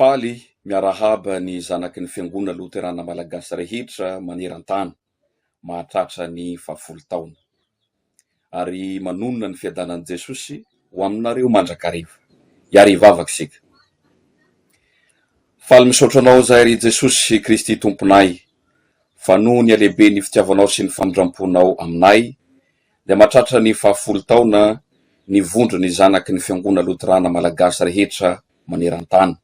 Faly miarahaba ny zanaky ny fiangonana Loterana Malagasy rehetra maneran-tany mahatratra ny 10 taona ary manonona ny fiadanan'i Jesosy ho aminareo mandrakariva. Iary hivavaka isika. Faly misaotra anao zahay ry Jesosy Kristy tomponay, fa noho ny alehibe ny fitiavanao sy ny famindramponao aminay dia mahatratra ny 10 taona nivondro ny zanaky ny fiangonana Loterana Malagasy rehetra maneran-tany.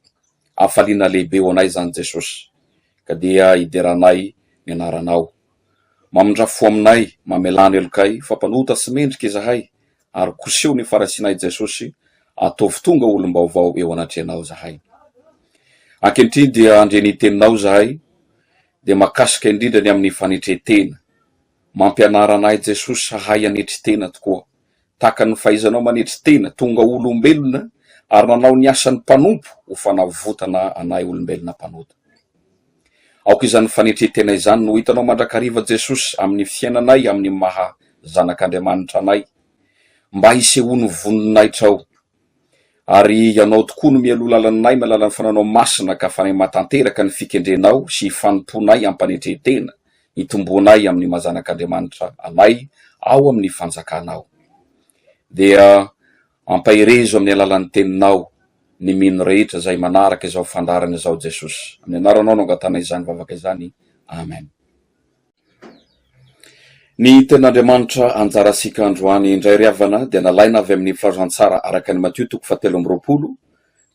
Afaliana lehibe ho anay zany Jesosy, ka dia hideranay ny anaranao. Mamindrafo aminay, mamelany elokay, fampanota sy mendrika izahay, ary koseho ny farasinay Jesosy, ataovy tonga olom-baovao eo anatrehanao zahay. Ankehitriny dia andre ny teninao zahay, dia makasika indrindra ny amin'ny fanetretena. Mampianara anay Jesosy hahay anetretena tokoa, taka ny fahaizanao manetretena tonga olombelona, ary nanao ny asan'ny mpanompo ho fanavotana anay olombelona mpanota. Aoka izany fanetretena izany no hitanao mandrakariva Jesosy amin'ny fiainanay, amin'ny maha zanak'Andriamanitra anay, mba hisehoany voninaitrao. Ary ianao tokoa no mialoha lalanay malalan'ny fananao masina ka fanay matanteraka ny fikendrenao sy fanomponay ampanetretena, hitombonay amin'ny mahazanak'Andriamanitra anay ao amin'ny fanjakanao. Dia ampahirezo amin'ny alalan'ny teninao ny mino rehetra izay manaraka izao fandarana izao Jesosy. Amin'ny anaranao no angatana izany vavaka izany. Amen. Ny tenin'Andriamanitra anjarasika androany indray riavana dia nalaina avy amin'ny filazantsara araka ny Matthieu 7:20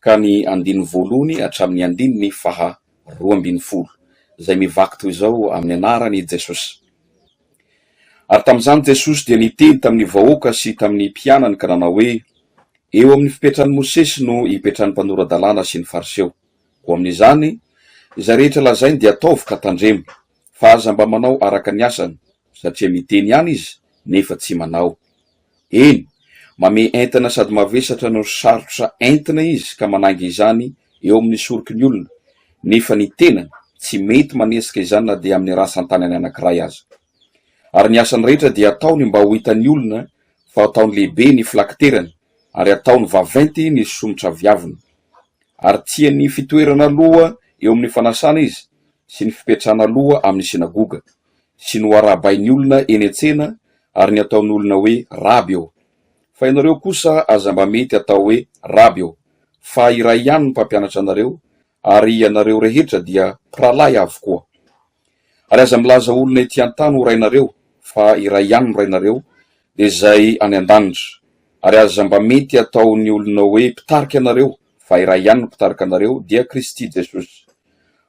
ka ny 15 hatramin'ny 12:20 izay mivaky toy izao amin'ny anarany Jesosy. Ary tamin'izany Jesosy dia niteny tamin'ny vahoaka sy tamin'ny mpianany ka nanao hoe: eo amin'ny fipetran'ny Mosesy no ipetran'ny mpanorandalàna sy ny fariseo. Ho amin'izany, izay rehetra lazainy dia ataovy ka tandremo, fa aza mba manao araka ny asany, satria miteny ihany izy nefa tsy manao. Eny, mame entana sady mavesatra no sarotra entina izy ka manainga izany eo amin'ny soroky ny olona, nefa ny tenany tsy mety manesika izany na dia amin'ny rasan-tanany anankiray aza. Ary ny asany rehetra dia ataony mba ho hitan'ny olona, fa ataony lehibe ny filakiterany, ary ataony vaventy ny somotra viaviny. Ary tia ny fitoerana aloha eo amin'ny fanasana izy, sy ny fipetrana aloha amin'ny sinagoga, sy ny arabain'ny olona eny an-tsena, ary ny ataon'ny olona hoe raby eo. Fa ianareo kosa aza mba mety atao hoe raby eo, fa iray ihany ny mpampianatra anareo, ary ianareo rehetra dia pralay avokoa. Ary aza milaza olona ety an-tany ho rainareo, fa iray ihany no rainareo, dia izay any an-danitra. Ary aza mba mety ataon'ny olona hoe mpitarika anareo, fa iray ihany no mpitarika anareo dia Kristy Jesosy.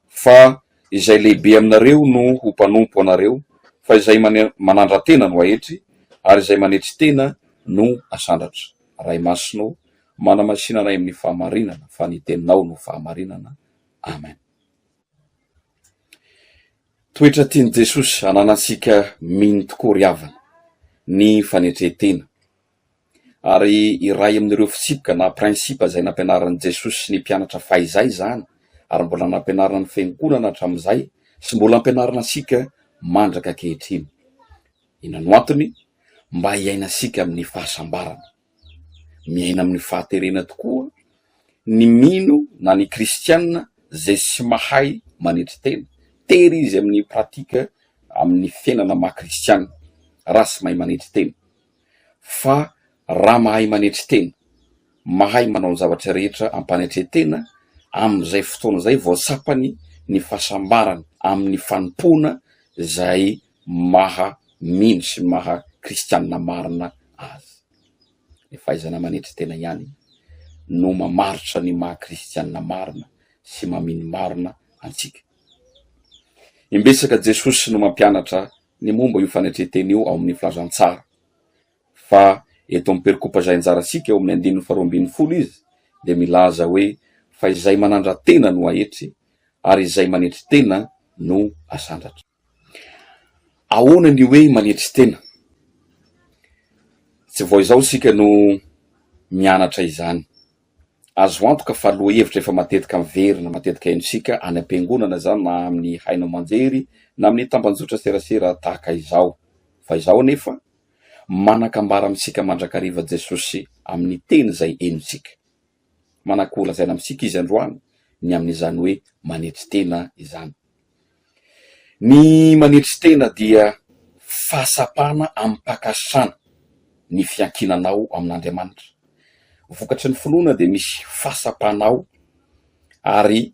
Fa izay lehibe aminareo no ho mpanompo anareo, fa izay manandra-tena no ahetry, ary izay manetri-tena no asandatra. Ray masonao, manamasinanay amin'ny fahamarinana, fa ny teninao no fahamarinana. Amen. Toetra tiany Jesosy ananasika mino tokoa riavana ny fanetretena. Ary iray amin'ireo fitsipika na prinsipa izay nampianaran'i Jesosy sy ny mpianatra fahizay izany, ary mbola nampianarana ny fiangonana hatramin'izay, sy mbola ampianarana asika mandraka ankehitriny. Inona antony? Mba hiaina asika amin'ny fahasambarana, miaina amin'ny fahaterena tokoa, ny mino na ny kristianina izay sy mahay manetri-tena, tery izy amin'ny pratika amin'ny fiainana maha-kristianina, raha sy mahay manetri-tena. Fa raha mahay manetri-tena, mahay manao ny zavatra rehetra ampanetretena, amin'izay fotoana izay voatsapany ny fahasambarana amin'ny fanompona izay maha-mino sy maha-kristianina marina azy. Ny fahaizana manetri-tena ihany no mamaritra ny maha-kristianina marina sy mamino marina antsika. Imbesaka Jesosy no mampianatra ny momba io fanetretena io ao amin'ny filazantsara, fa eto amin'ny perikopa izay anjaratsika eo amin'ny 5:20 izy dia milaza hoe: fa izay manandra-tena no ahetry, ary izay manetry tena no asandratra. Ahoana ny hoe manetry tena? Tsy vao izao sika no mianatra izany. Azo antoka fa aloha hevitra efa matetika miverina, matetika haintsika any am-piangonana zany, na amin'ny haino aman-jery, na amin'ny tambanjotra serasera tahaka izao. Fa izao anefa manakambara amintsika mandrakariva Jesosy amin'ny teny izay henontsika. Manako lazaina amintsika izy androany ny amin'izany hoe manetry tena izany. Ny manetry tena dia fahasapana ampakasana ny fiankinanao amin'Andriamanitra. Vokatry ny finoana dia misy fahasapanao ary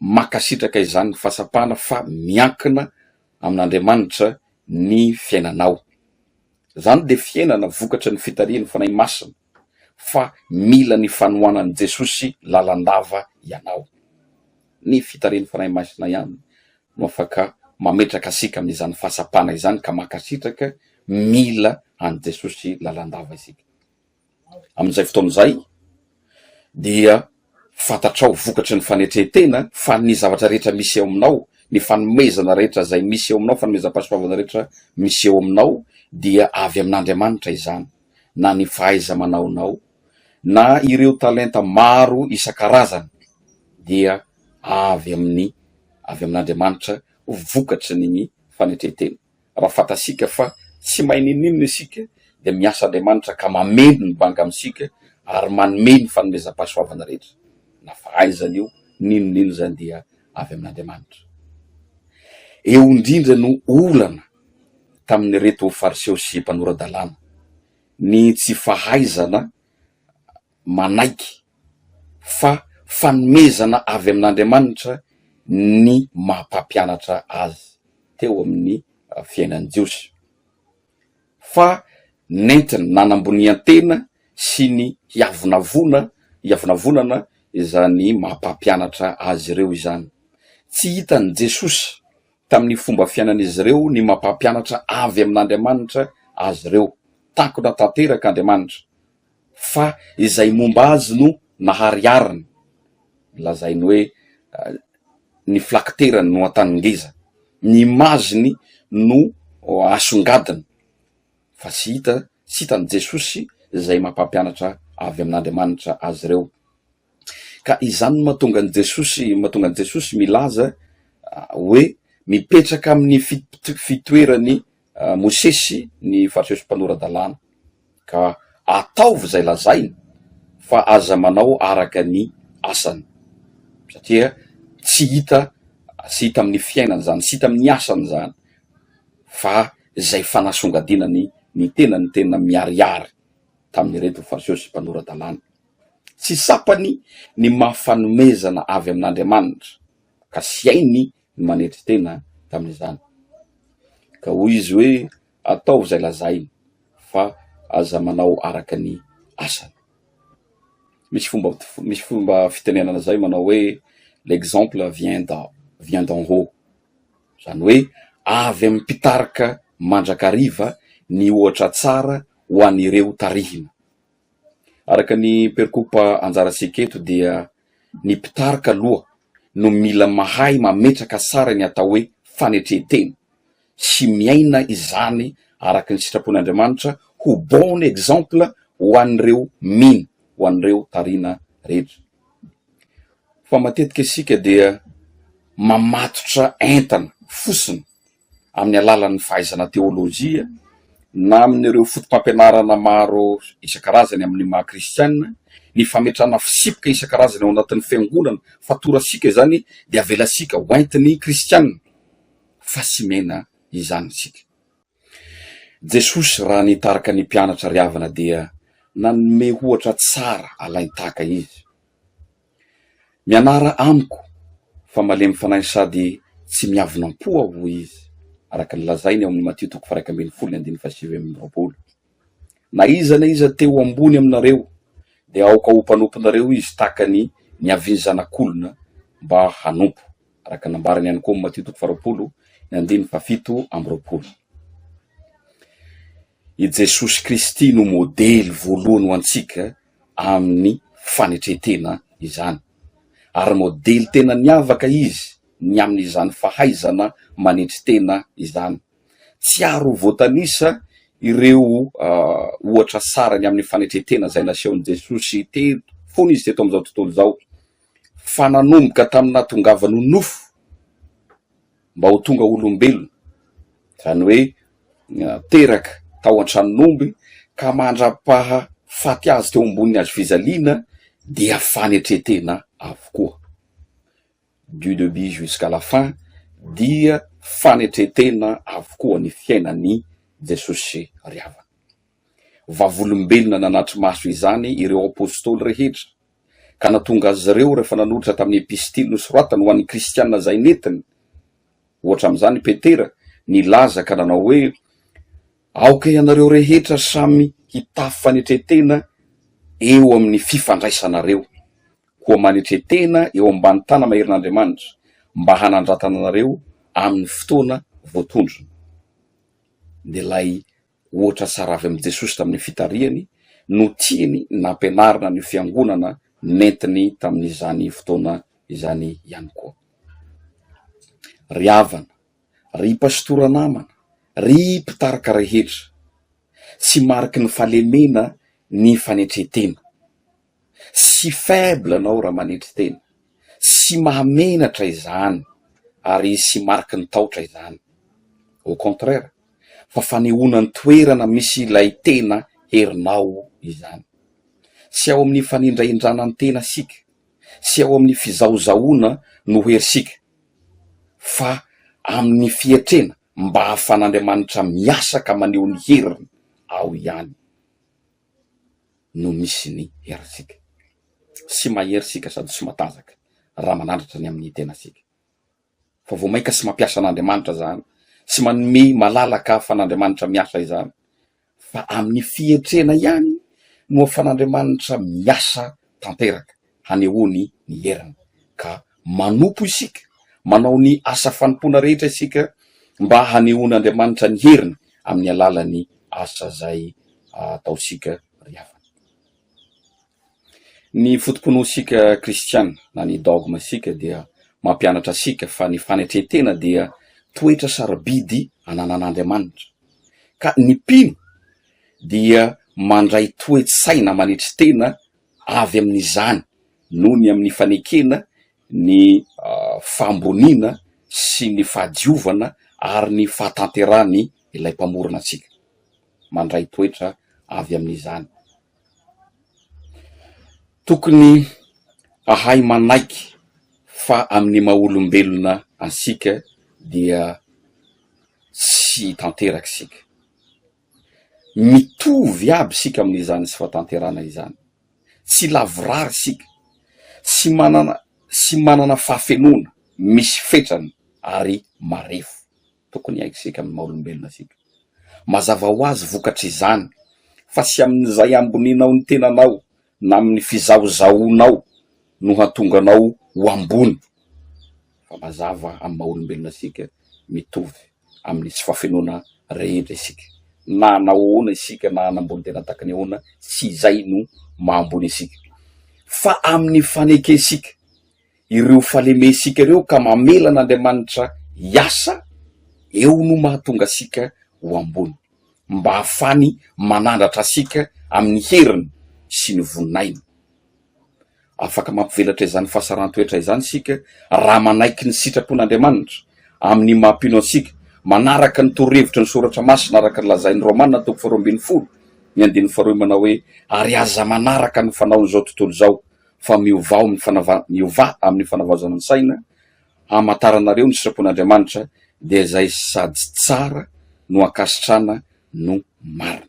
makasitraka izany fahasapana fa miankina amin'Andriamanitra ny fiainanao. Zany dia fiainana vokatry ny fitarian'ny fanahy masina, fa mila ny fanohanan'i Jesosy lalandava ianao. Ny fitarian'ny fanahy masina ihany no afaka mametraka asika amin'izany fahasapana izany ka makasitraka mila an'i Jesosy lalandava isika. Amin'izay fotoan'izay dia fantatrao vokatry ny fanetretena fa ny zavatra rehetra misy eo aminao, ny fanomezana rehetra zay misy eo aminao, fanomezam-pahasoavana rehetra misy eo aminao dia avy amin'Andriamanitra izany. Na ny fahaiza manaonao, na ireo talenta maro isan-karazany dia avy amin'Andriamanitra vokatry ny fanetretena. Raha fantasika fa tsy mahay ninonino isika dia miasa Andriamanitra ka mameno ny banga amintsika ary manome ny fanomezam-pahasoavana rehetra. Na fahaizana io ninonino zany dia avy amin'Andriamanitra. Eo indrindra no olana tamin'ny reto fariseo sy mpanora-dalàna ny tsy fahaizana manaiky fa fanomezana avy amin'Andriamanitra ny mampampianatra azy teo amin'ny fiainan'ny Jiosy. Fa nentina nanambonian-tena sy ny hiavonavonana izany mampampianatra azy ireo izany. Tsy hitan'i Jesosy tamin'ny fomba fiainan'izy ireo ny mampampianatra avy amin'Andriamanitra azy ireo, takona tanteraka Andriamanitra, fa izay momba azy no nahariariny, lazainy hoe ny filakiterany no atangeza, ny maziny no asongadiny, fa tsy hitan'i Jesosy izay mampampianatra avy amin'Andriamanitra azy ireo. Ka izany mahatonga an'i Jesosy milaza hoe mipetraka amin'ny fitoerany Mosesy ny fariseo sy mpanora-dalàna, ka ataovy izay lazainy fa aza manao araka ny asany, satria tsy hita amin'ny fiainany zany, tsy hita amin'ny asany zany, fa izay fanasongadinany ny tena miariary tamin'ireto fariseo sy mpanora-dalàna. Tsy sapany ny mahafanomezana avy amin'Andriamanitra ka sy hainy ny manetry tena tamin'izany. Ka hoy izy hoe ataovy izay lazainy fa aza manao araka ny asany. Misy fomba fitenenana zay manao hoe l'exemple vient d'en haut, zany hoe avy amin'ny mpitarika mandrakariva ny ohatra tsara ho an'ireo tarihina. Araka ny perikopa anjaratsika eto dia ny mpitarika aloha no mila mahay mametraka tsara ny atao hoe fanetretena sy miaina izany araka ny sitrapon'Andriamanitra ho bon exemple ho an'ireo ho an'ireo tarina rehetra. Fa matetika isika dia mamatotra entana fosiny amin'ny alalan'ny fahaizana teolojia na amin'ireo fotom-pampianarana maro isan-karazany amin'ny maha kristianina, ny fametrana fisipoka isan-karazany ao anatin'ny fiangonana, fa torasika zany dia avelasika hoentiny kristianina, fa tsy mena izany sika. Jesosy raha nitarika ny mpianatra riavana dia nanome ohatra tsara alainy tahaka izy. Mianara amiko fa malemy fanahy sady tsy miavonam-po aho izy, araka ny lazainy ao amin'ny Matio 1:20. Na iza teo ambony aminareo dia aoka ho mpanomponareo izy tahaka ny niaviany zanak'olona mba hanompo, araka nambarany ihany koa Matio 20:17. I Jesosy Kristy no modely voalohany ho antsika amin'ny fanetretena izany. ary modely tena niavaka izy ny amin'izany fahaizana manetry tena izany. Tsy aro voatanisa ireo ohatra sarany amin'ny fanetretena zay nasehon'i Jesosy fony izy teto am'izao tontolo zao, fa nanomboka tamina tongavany nofo mba ho tonga olombelona, zany hoe teraka tao an-tranomby ka mandrapaha faty azy teo amboniny azo fizaliana dia fanetretena avokoa. Du début jusqu'à la fin dia fanetretena avokoa ny fiainany Jesosy riavana. Vavolombelona nanatry maso izany ireo apôstôly rehetra, ka natonga azy ireo rehefa nanolotra tamin'ny epistily nosoratany ho an'ny kristianina zay netiny, ohatra am'izany Petera nilaza ka nanao hoe aoka ianareo rehetra samy hitafy fanetretena eo amin'ny fifandraisanareo, koa manetretena eo ambany tana maherin'Andriamanitra mba hanandratana anareo amin'ny fotoana voatondrona. De lay ohatra tsara avy amin'i Jesosy tamin'ny fitariany no tiany nampianarina ny fiangonana nentiny tamin'izany fotoana izany ihany koa. Ry havana, ry pastora namana, ry mpitarika rehetra, tsy mariky ny fahalemena ny fanetretena. Sy faible anao raha manetry tena, sy mahamenatra izany ary sy mariky ny taotra izany. Au contraire, fa fanehoana ny toerana misy ilay tena herinao izany. Sy ao amin'ny fanindraindrana ny tena sika, sy ao amin'ny fizaozaona no herisika, fa amin'ny fietrena mba hahafan'Andriamanitra miasa ka maneho ny heriny ao ihany no misy ny herisika. Sy maherisika sady sy matanjaka raha manandratra ny amin'ny tena sika. Fa vao maika sy mampiasa an'Andriamanitra zany, sy manome malalaka ahafan'Andriamanitra miasa izany, fa amin'ny fietrena ihany no ahafan'Andriamanitra miasa tanteraka hanehoany ny heriny, ka manompo isika manao ny asa fanompona rehetra isika mba hanehoan'Andriamanitra ny heriny amin'ny alalany asa zay ataosika riavana. Ny fotokonosika kristiana na ny dogma sika dia mampianatra sika fa ny fanetretena dia toetra sarobidy ananan'Andriamanitra, ka ny mpino dia mandray toe-tsaina manetry tena avy amin'izany noho ny amin'ny fanekena ny famboniana sy ny fahadiovana ary ny fahatanterany ilay mpamorona atsika, mandray toetra avy amin'izany. Tokony ahay manaiky fa amin'ny maha-olombelona ansika dia sy tanteraky sika, mitovy aby sika amin'izany sy fahatanterana izany, tsy lavorary sika, sy manana fahafenona misy fetrany ary marefo. Tokony aiky sika amin'ny maha-olombelona sika. Mazava ho azy vokatry izany fa sy amin'izay amboninao ny tenanao na amin'ny fizaozaonao no hatonganao ho ambony, fa mazava amin'ny maha-olombelona sika mitovy amin'ny tsy fahafenona rehetra isika, na anahoana isika na anambony tena tahaka ny ahoana, tsy izay no mahambony isika, fa amin'ny fanekesika ireo falemesika ireo ka mamela an'Andriamanitra hiasa eo no mahatonga sika ho ambony, mba hafany manandratra sika amin'ny heriny sy ny voninaina. Afaka mampivelatra izany fahasaran-toetra izany sika raha manaiky ny sitrapon'Andriamanitra amin'ny mahampino ansika, manaraka ny torohevitry ny soratra masina araka ny lazain'ny Romanina 12:2 manao hoe ary aza manaraka ny fanaon'izao tontolo zao fa miova amin'ny fanavaozana ny saina, hamantaranareo ny sitrapon'Andriamanitra dia zay sady tsara no ankasitrana no marina.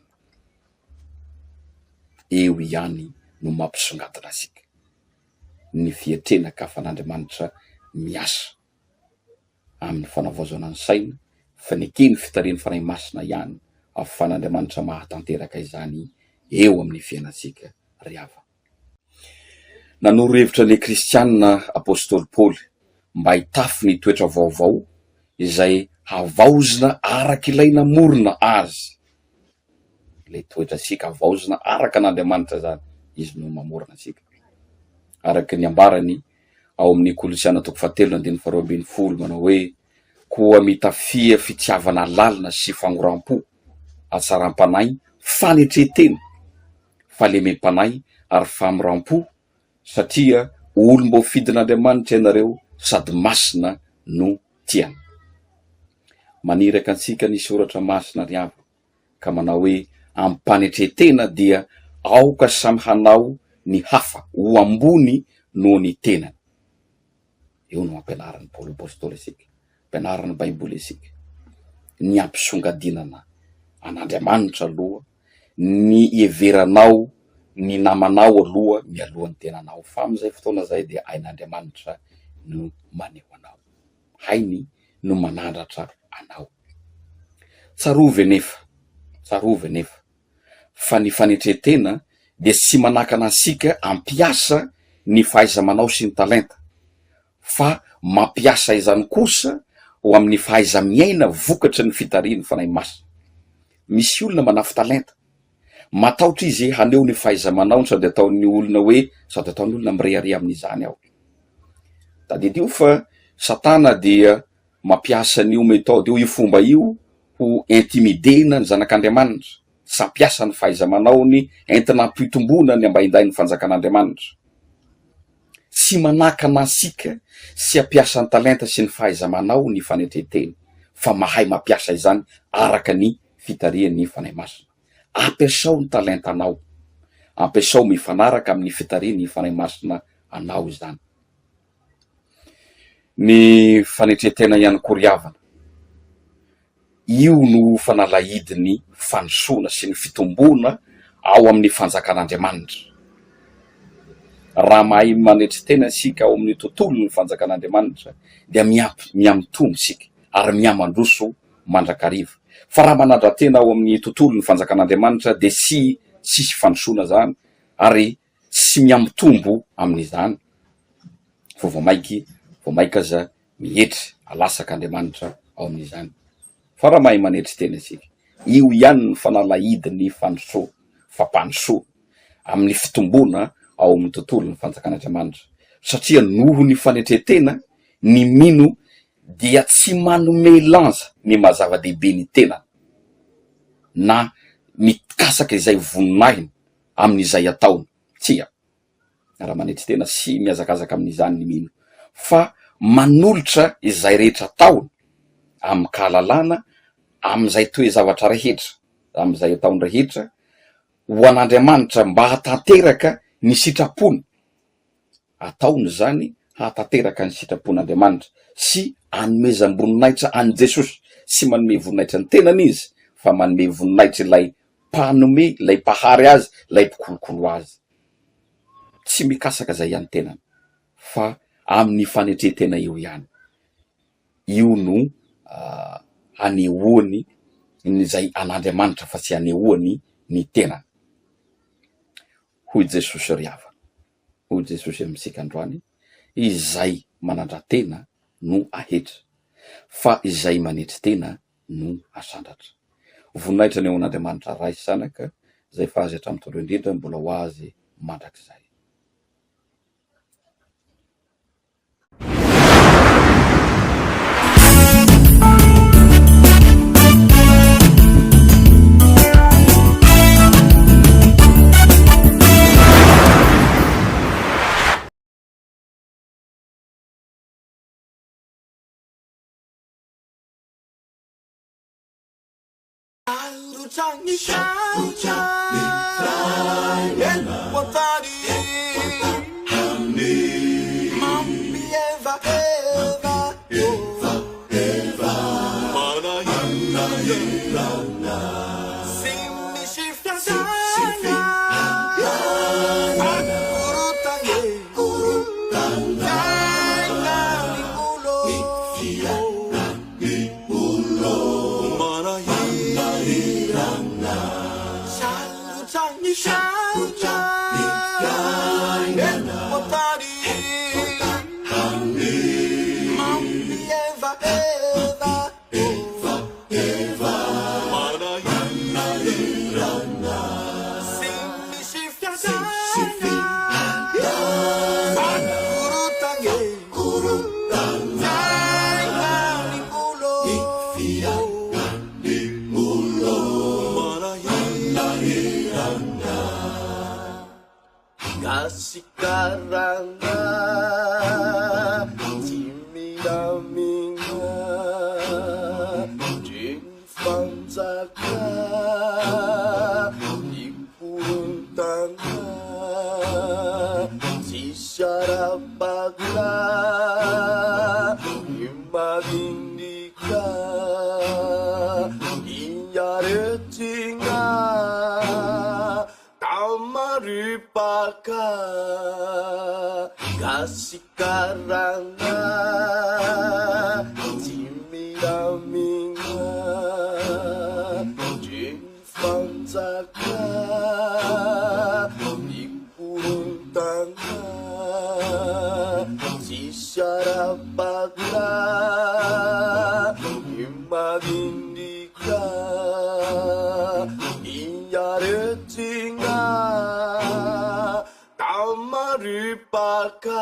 Eo ihany no mampisongadina asika, ny fietrena ka afan'Andriamanitra miasa amin'ny fanavaozana ny saina, fanekeny fitariany fanahy masina ihany ahafan'Andriamanitra mahatanteraka izany eo amin'ny fiainantsika riava. Nanoro hevitra ny kristianina apôstôly Paoly mba hitafy ny toetra vaovao izay havaozina araka ilay namorona azy. Le toetra sika havaozina araka an'Andriamanitra zany, izy no mamorona sika. Araka ny ambarany ao amin'ny kolosiana toko 7:22 manao hoe koa mitafia fitiavana lalina sy fangoram-po atsaram-panay fanetretena falemem-panay ary famoram-po satria olom-bo fidin'Andriamanitra ianareo sady masina no tiany. Maniraka antsika ny soratra masina ry avy ka manao hoe ampanetretena dia aoka samy hanao ny hafa ho ambony noho ny tenany. Eo no ampianaran'ny Paoly apôstôly isika, ampianaran'ny baiboly isika, ny ampisongadinana an'Andriamanitra aloha, ny everanao ny namanao aloha mialohan'ny tenanao, fa amin'izay fotoana zay dia hain'Andriamanitra no maneho anao, hainy no manandratra anao. Tsarove nefa fa ny fanetretena dia tsy manakana ansika ampiasa ny fahaiza-manao sy ny talenta, fa mampiasa izany kosa ho amin'ny fahaiza-miaina vokatry ny fitariany fanahy masina. Misy olona manafy talenta, matahotra izy haneho ny fahaiza-manao sady ataon'ny olona hoe sady ataon'ny olona mireare amin'izany ao. Tadidio fa Satana dia mampiasa an'io méthode io fomba io ho intimidena ny zanak'Andriamanitra, sampiasa ny fahaiza-manaony entina ampitombona ny ambainday ny fanjakan'Andriamanitra. Tsy manakana ansika sy ampiasa ny talenta sy ny fahaiza-manao ny fanetretena, fa mahay mampiasa izany araka ny fitarian'ny fanahy masina. Ampiasao ny talentanao, ampiasao mifanaraka amin'ny fitarian'ny fanahy masina anao izany. Ny fanetretena ihany koa ry havana, io no fanalahidiny fanosoana sy ny fitombona ao amin'ny fanjakan'Andriamanitra. Raha mahay manetretena isika ao amin'ny tontolo ny fanjakan'Andriamanitra dia miamitombo isika ary miamandroso mandrakariva. Fa raha manadratena ao amin'ny tontolo ny fanjakan'Andriamanitra dia sisy fanosoana zany ary tsy miamitombo amin'izany. Vao maika aza mihetra alasak'Andriamanitra ao amin'izany. Fa raha mahay manetretena isika, io ihany ny fanalahidiny fampansoa amin'ny fitombona ao amin'ny tontolo ny fanjakan'Andriamanitra. Satria noho ny fanetretena, ny mino dia tsy manome lanja ny mazava-dehibe ny tenany na mikasaka izay voninahiny amin'izay ataony. Tsia, raha manetretena sy miazakazaka amin'izany ny mino, fa manolotra izay rehetra ataony amin'ny kahalalana, amin'izay toe zavatra rehetra, amin'izay ataony rehetra ho an'Andriamanitra mba hatanteraka ny sitrapony. Ataony zany hatanteraka ny sitrapon'Andriamanitra sy hanomezam-boninahitra an' Jesosy, sy manome voninahitra ny tenany izy, fa manome voninahitra ilay mpanome, ilay mpahary azy, ilay mpikolokolo azy. Tsy mikasaka zay ihany tenany, fa amin'ny fanetretena io ihany. Io no hanehoany izay an'Andriamanitra fa tsy hanehoany ny tenany. Hoy Jesosy ry havana, hoy Jesosy amintsika androany, izay manandra-tena no ahetra, fa izay manetretena no asandratra. Voninahitra ny ao an'Andriamanitra ray sy sanaka, zay fa azy hatramin'ny tondro indrindra mbola ho azy mandrakizay. milamina jeung panjaka dipuruntana si syarapagna imadindika iyaretinga tamaripaka kasih karanga Cimilaminga jeung panjaka dipuruntana si syarapagna imadindika iyaretinga tamaripaka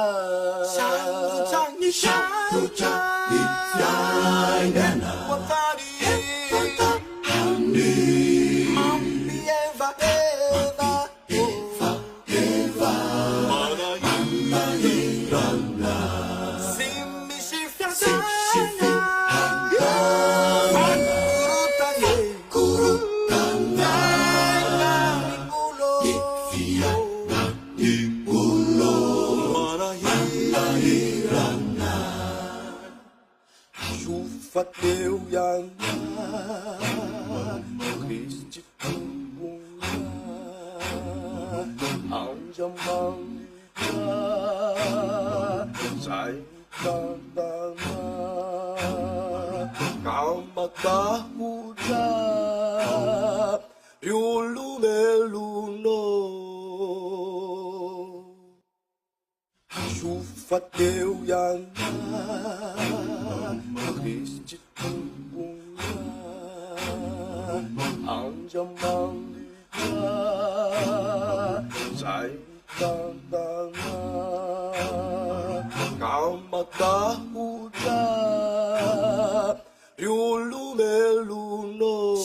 Fateu yang Kristi tumbungnya Anjam manggika Saya kandanga Kamata huja Riulu meluno Fateu yang Kristi tumbungnya Anjam manggika Saya kandanga Kamata huja Riulu meluno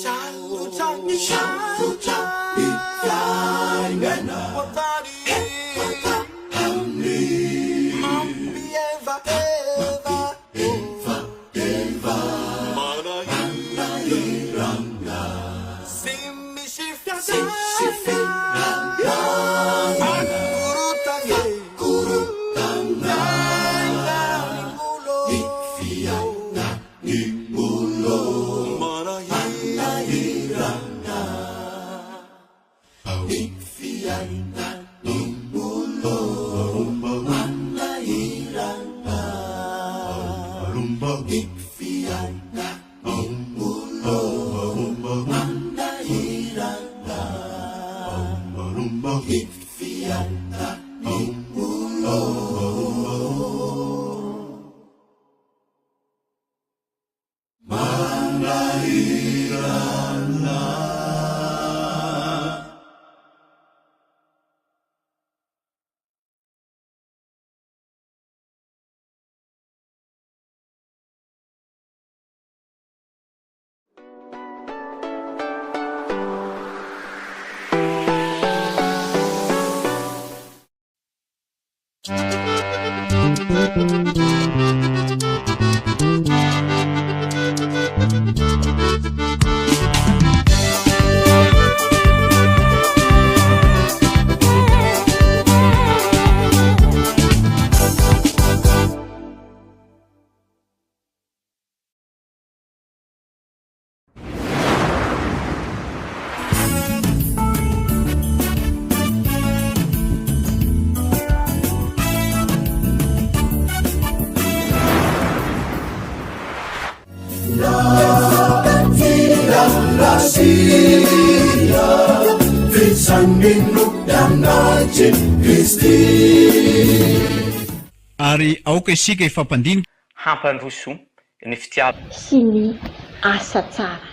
Ary aoka isika ifampandinika hampandroso ny fitiava sy ny asa tsara.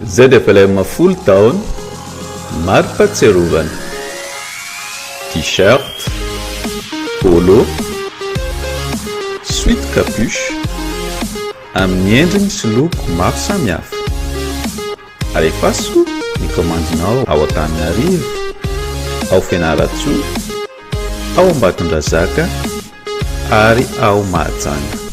zay dia efa mafolo taona mari-patserovana t-shirt polo suite capuche amin'ny endriny sy loko maro samihafa alefaso ny komandinao ao Antananarivo ao Fianaratsoa ao Ambatondrazaka ary ao Mahajanga.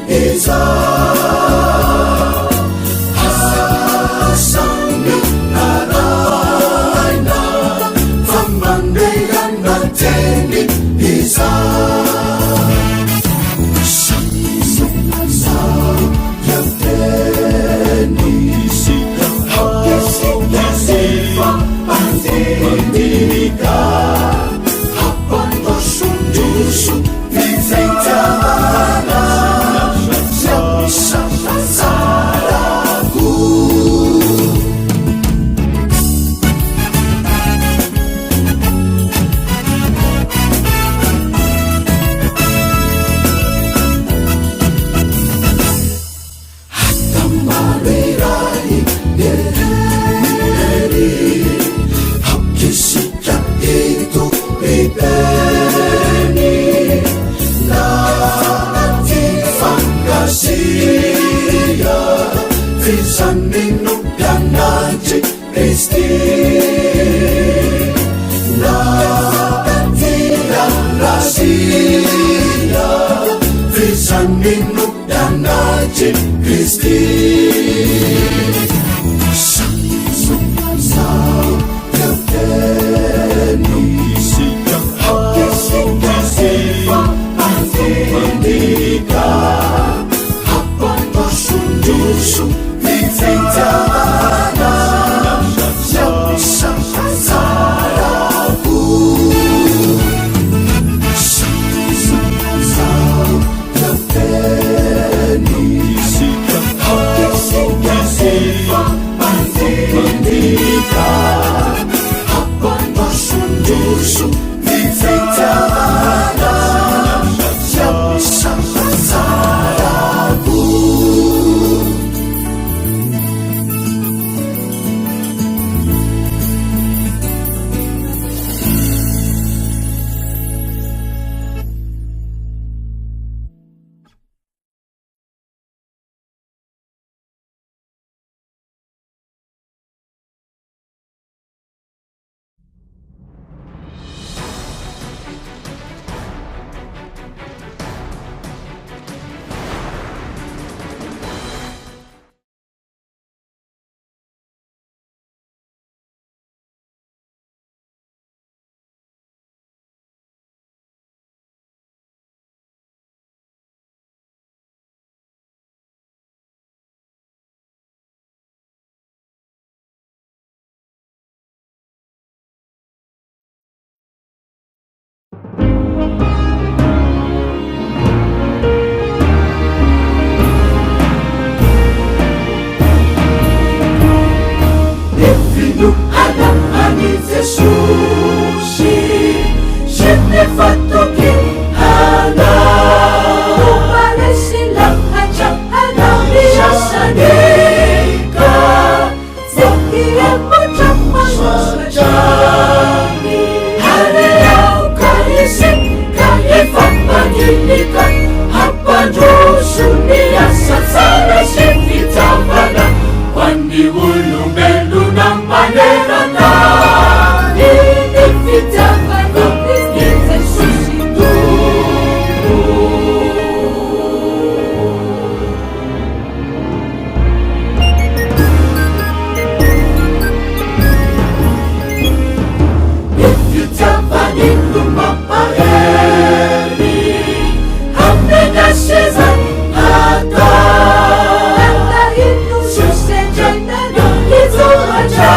iza asami araina famandeana teny iza Mandika hapandosundusu vizeitana siamisasaraku hatamarirai Kisika itu ibeni na tifangasiya visaninu danaji Kristi na tirarasiya visaninu danaji Kristi Mandika hapandosundusu vizeitana siamisasaraku Mandika hapandosundusu vizeitana siamisasaraku Jesusi, je n'ai fatto che alla Umare silang haja Anamia sanika Zekia macam masajani Hariau kaisik Kaifat pangilikan Hapa dusunia Satsara sivitavana Wandi ulu melu ng manera na Hata itu susah jangan itu aja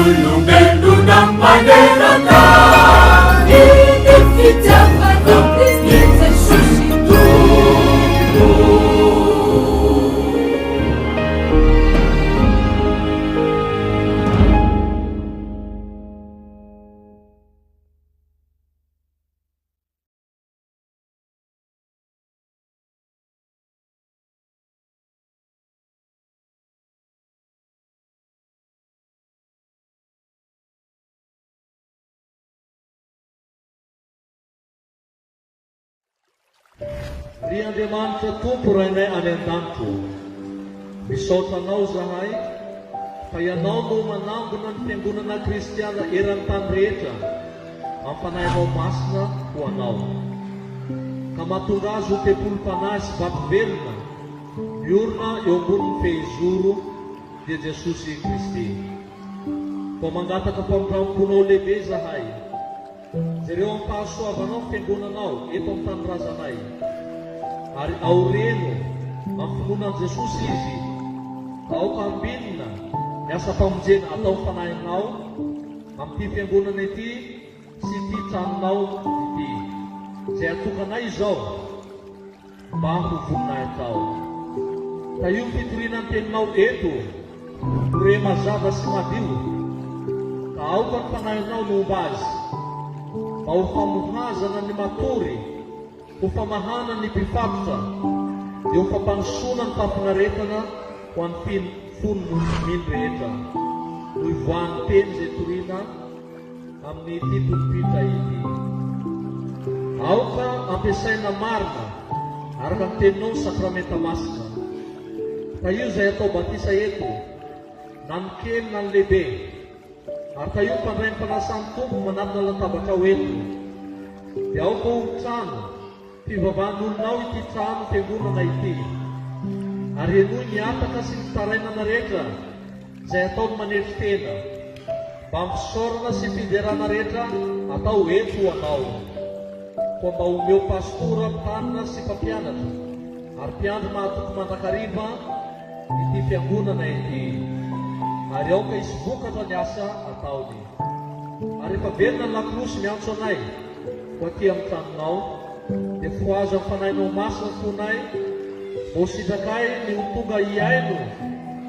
olombelona manerana iny fitiavana Kristy Jesosy Tompo. Ry Andriamanitra Tompo rainay any an-danitro, misaotra anao zahay fa ianao no manambona ny fiangonana kristiana eran-tany rehetra ampanahinao masina ho anao, ka mahatonga azy ho tempolom-panahy sy vato-velona miorina eo ambonin'ny fehizoro dia Jesosy Kristy. Vao mangataka fampirahamponao lehibe zahay, zareo ampahasoavanao fiangonanao eto amin'ny tany razanay, ary aoreno amin'ny finonan Jesosy izy, aoka ambinina ny asa famonjena atao fanahinao amin'ity fiangonana ity sy ity tranonao ity, izay atokanay izao mba ho voninay atao. Ka io fitoriana ny teninao eto hore mazava sy madio, ka aoka ny fanahinao no omba azy mba ho famohazana ny matory, ho famahana ny mpifatotra, dia ho fampanosona ny tampinaretana ho an'ny fony miny rehetra, no ivoan'ny teny izay toriana amin'ny ity tompitra ity. Aoka ampiasaina marina araka ny teninao ny sakramenta masina, ka io izay atao batisa eto na ny kely na ny lehibe, ary ka io mpandray ny mpanasany tompo manatona latabatra ao eto, dia aoka ho trano fivavahan'olonao ity trano fiangonana ity, ary enoy ny ataka sy ny tarainana rehetra izay ataony manefy tena, mba misaorana sy fiderana rehetra atao eto ho anao, koa mba omeo pastora mpanina sy mpampianatra ary mpiandro mahatoky mandrakariva ity fiangonana ity, ary aoka hisy vokatra ny asa ataony. Ary efa velona ny lakrosy miantso anay ho aty amin'ny tranonao, dia foazo amin'ny fanahinao masina fonay, mbo sidrakay ny ho tonga hiaino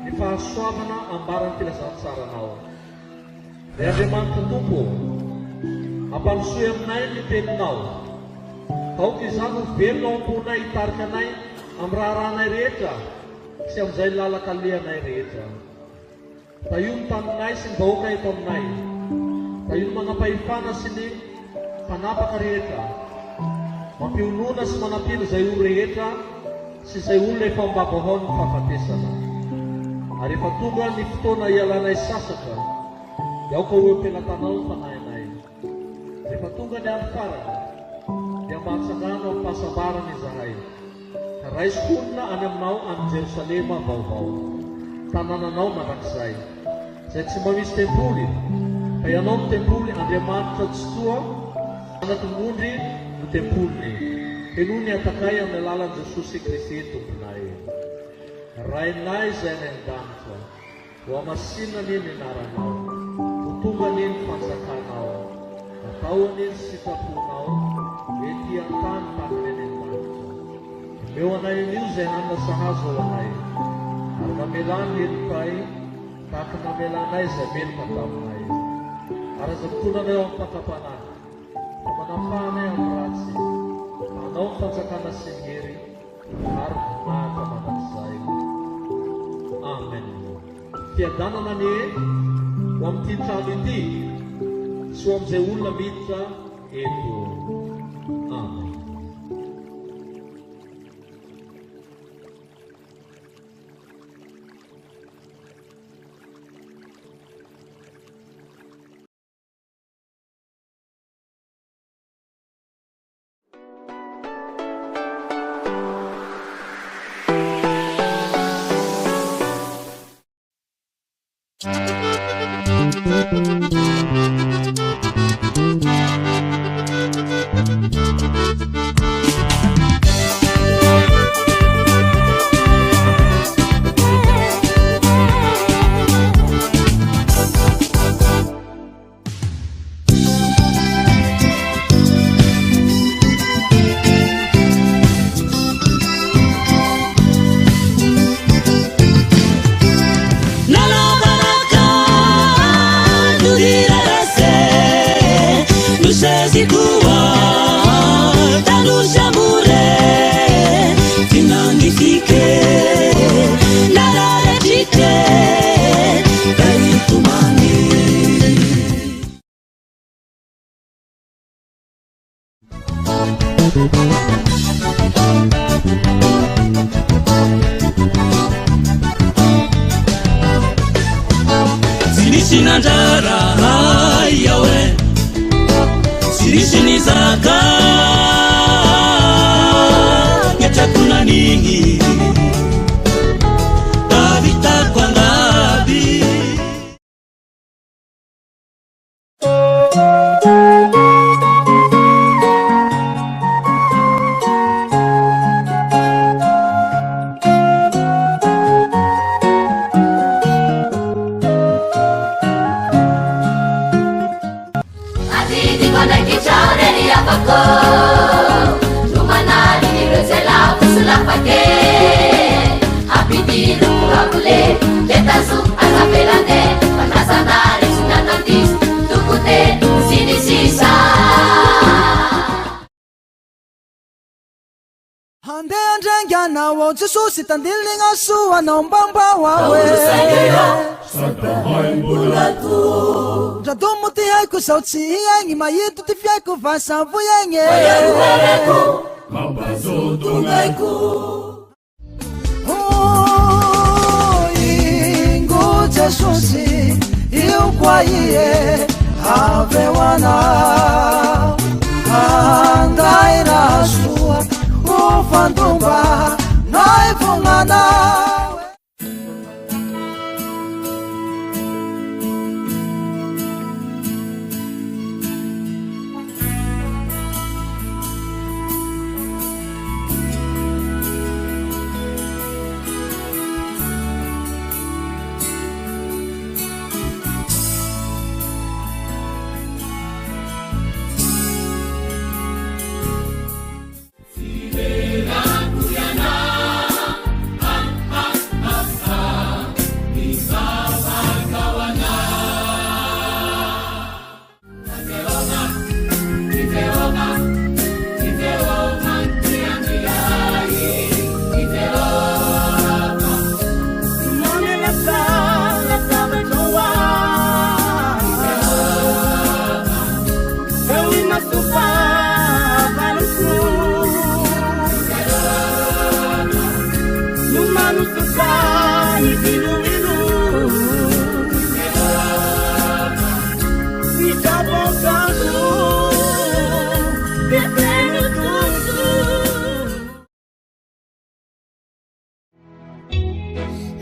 ny fahasoavana ambaran'ny filazantsaranao. Ry Andriamanitra Tompo, ampanosoy aminay ny teninao, kaoka izany ho velona ao am-ponay hitarika anay amin'ny raharanay rehetra sy amin'izay lalakalehanay rehetra. Da io ny taninay sy ny vahoaka eto aminay, da io ny manapahifana sy ny mpanapaka rehetra, mampionona sy manapilo izay olo rehetra sy izay olona efa mibabahao ny fahafatesana. Ary efa tonga ny fotoana ialanay sasatra, dia aoka ho ampelantanao ny fanahinay. Rehefa tonga ny andro farany, dia mba hatsangana amin'ny fahasambarana izahay, ka raisy-konina any aminao any Jerosalema vaovao, tanànanao mandrakizay, izay tsy mba misy tempoly, fa ianao ny tempoly Andriamanitra tsy toa, anatomondry no tempoliny, eno ny atakay amin'ny alalan'i Jesosy Kristy Tomponay. Rainay izay any an-danitra, ho amasinina ny anaranao, ho tonga ny fanjakanao, atao an'iny sitraponao, ety an-tany tahany any an-danitra. Meo anay an'io izay hanina sahazo ao anay, ary mamelany elopay tahaka namelanay izay meloka taminay, ary aza mitonanay ao amin'ny fakapanahy, fa manampahanay amin'ny ratsy, manao ny fanjakana sy ny hery, ary voninahitra mandrakizay. Amen. Fiadanana ny ho amin'ity trano ity sy ho amin'izay olona miditra eto. Amen. zikua tarusha bure tinandifike nalale jite kaitumani. Sinisina njara yawe sinisini zaka ngechakuna ningi kavita kwa ngabi. Hande anjengana wo Jesusi tandilinga suwa na mbamba wawe Jado muti hai ku sauti yengi mayitu tifia ku vasa vuyenge Mabazo tunaiku Ingo Jesusi iu kwa iye Ave wana Andaira suwa Ufandumba naifungana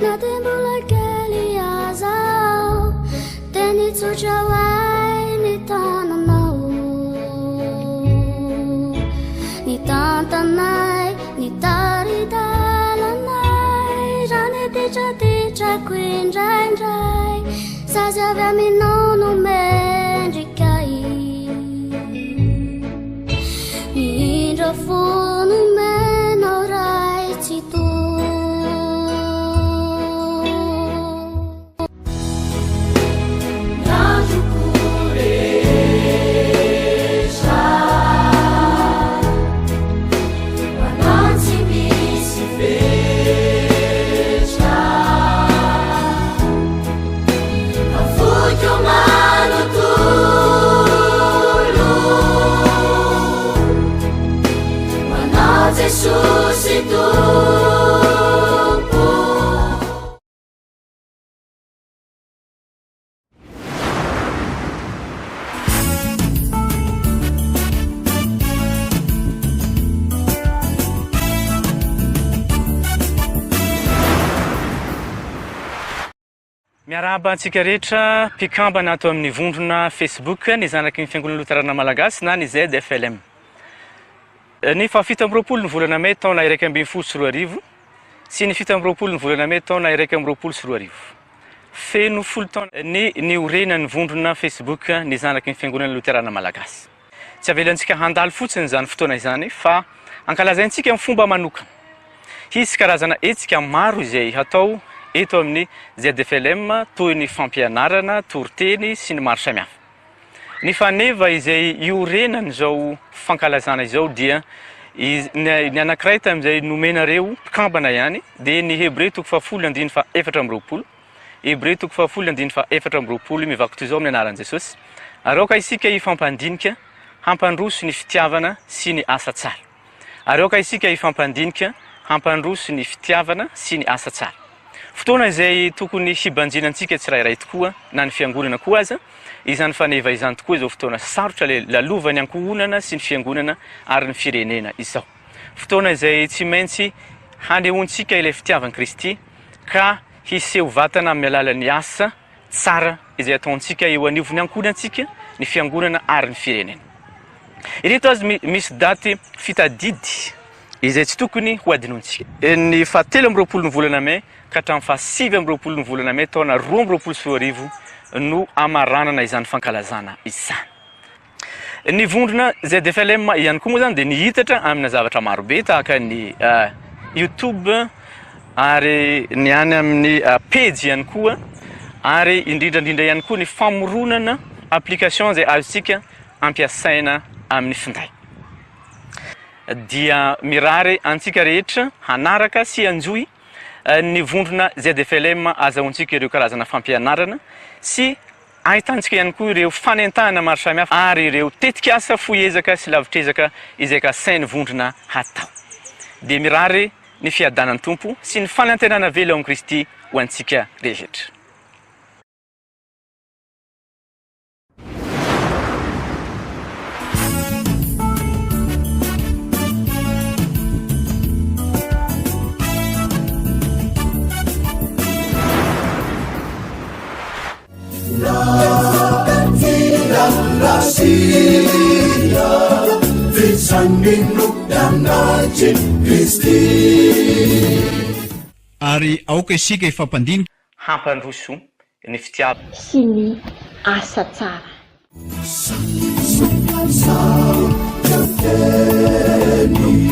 Nothing but like Eliazar. Then it's such a way, Nitana no. Nitanta nai, Nitari dala nai. Jane ticha queen jai jai. Sazia via mi nono mendricai. Indra funu meno rai citu. Miarahaba antsika rehetra mpikambana ato amin'ny vondrona Facebook ny zanaky ny fiangonana Luterana Malagasy na ny ZFLM. Ny fahafito amby roapolo ny volana May taona 2024 sy ny fito amby roapolo ny volana May taona 2024. Feno folo taona ny orenan'ny vondrona Facebook ny zanaky ny fiangonana Luterana Malagasy. Tsy avelantsika handalo fotsiny zany fotoana izany fa ankalazaintsika amin'ny fomba manokana. Hisy karazana hetsika maro izay hatao eto amin'ny ZFLM toy ny fampianarana, toriteny sy ny maro samihafa. Ny faneva izay iorenany zao fankalazana izao dia ny anankiray tam'izay nomenareo mpikambana ihany, de ny Hébreu 10:4 Hébreu 10:4 mivaky toy zao amin'ny anaran'i Jesosy: aroka isika ifampandinika hampandroso ny fitiavana sy ny asa tsara. Aroka isika ifampandinika hampandroso ny fitiavana sy ny asa tsara. Fotoana izay tokony hibanjinantsika tsirairay tokoa na ny fiangonana koa aza, izany faneva izany tokoa izao fotoana sarotra lalovany ankohonana sy ny fiangonana ary ny firenena izao. Fotoana izay tsy maintsy hanehoantsika ilay fitiavan'i Kristy ka hiseho vatana amin'ny alalan'ny asa tsara izay ataontsika eo anivon'ny ankohonantsika, ny fiangonana ary ny firenena. Ireto azy misy daty fitadidy izay tsy tokony ho adinontsika. Ny 7 ny volana May ka hatramin'ny 7 ny volana May taona 2024 no amaranana izany fankalazana izany. Ny vondrona ZFLM ihany koa moa zany dia nihitatra amina zavatra marobe tahaka ny YouTube ary ny any amin'ny page ihany koa, ary indrindrandrindra ihany koa ny famoronana application izay azontsika ampiasaina amin'ny finday. Dia mirary antsika rehetra hanaraka sy anjoy ny vondrona ZFLM azahoantsika ireo karazana fampianarana sy ahitantsika ihany koa ireo fanentahana maro samihafa ary ireo tetikasa foezaka sy lavitrezaka izay ka sainy vondrona hatao. Dia mirary ny fiadanan'ny tompo sy ny fanantenana velo amin'ny Kristy ho antsika rehetra. Ary aoka isika ifampandinika hampandroso ny fitiavana sy ny asa tsara. Ni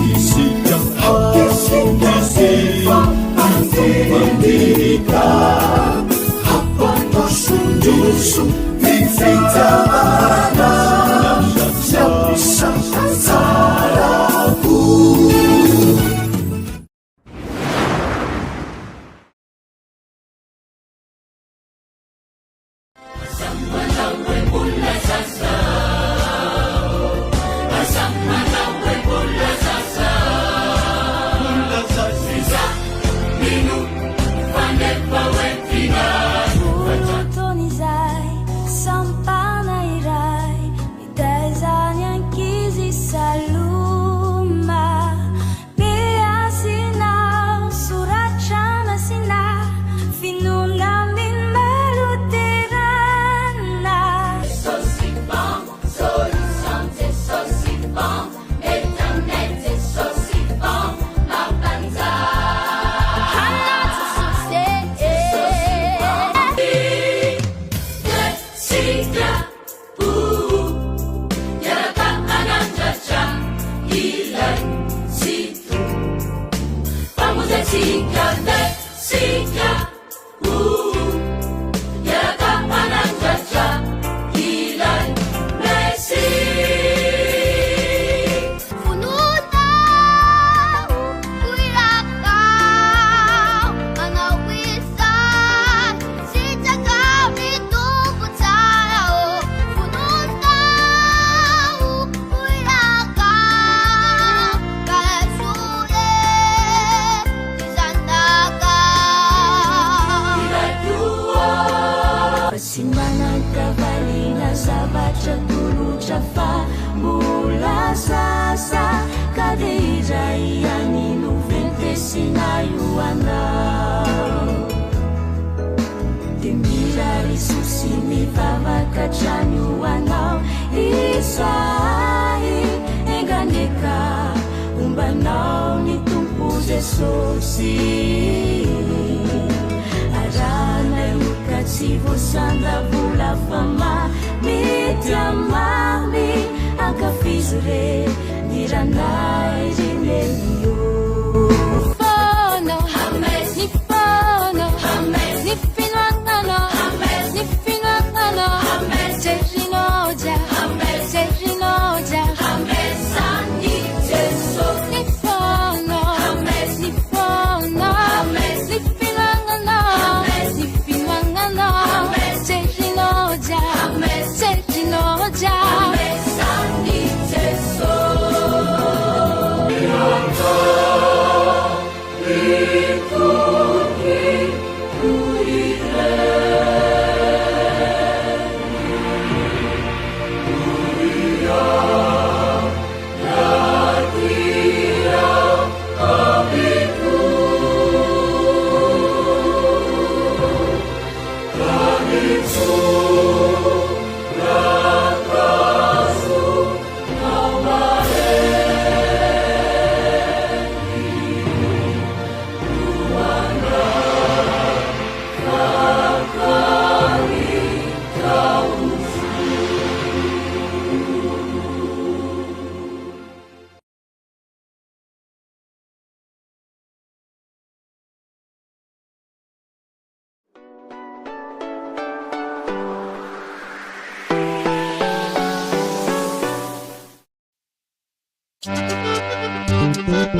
Just so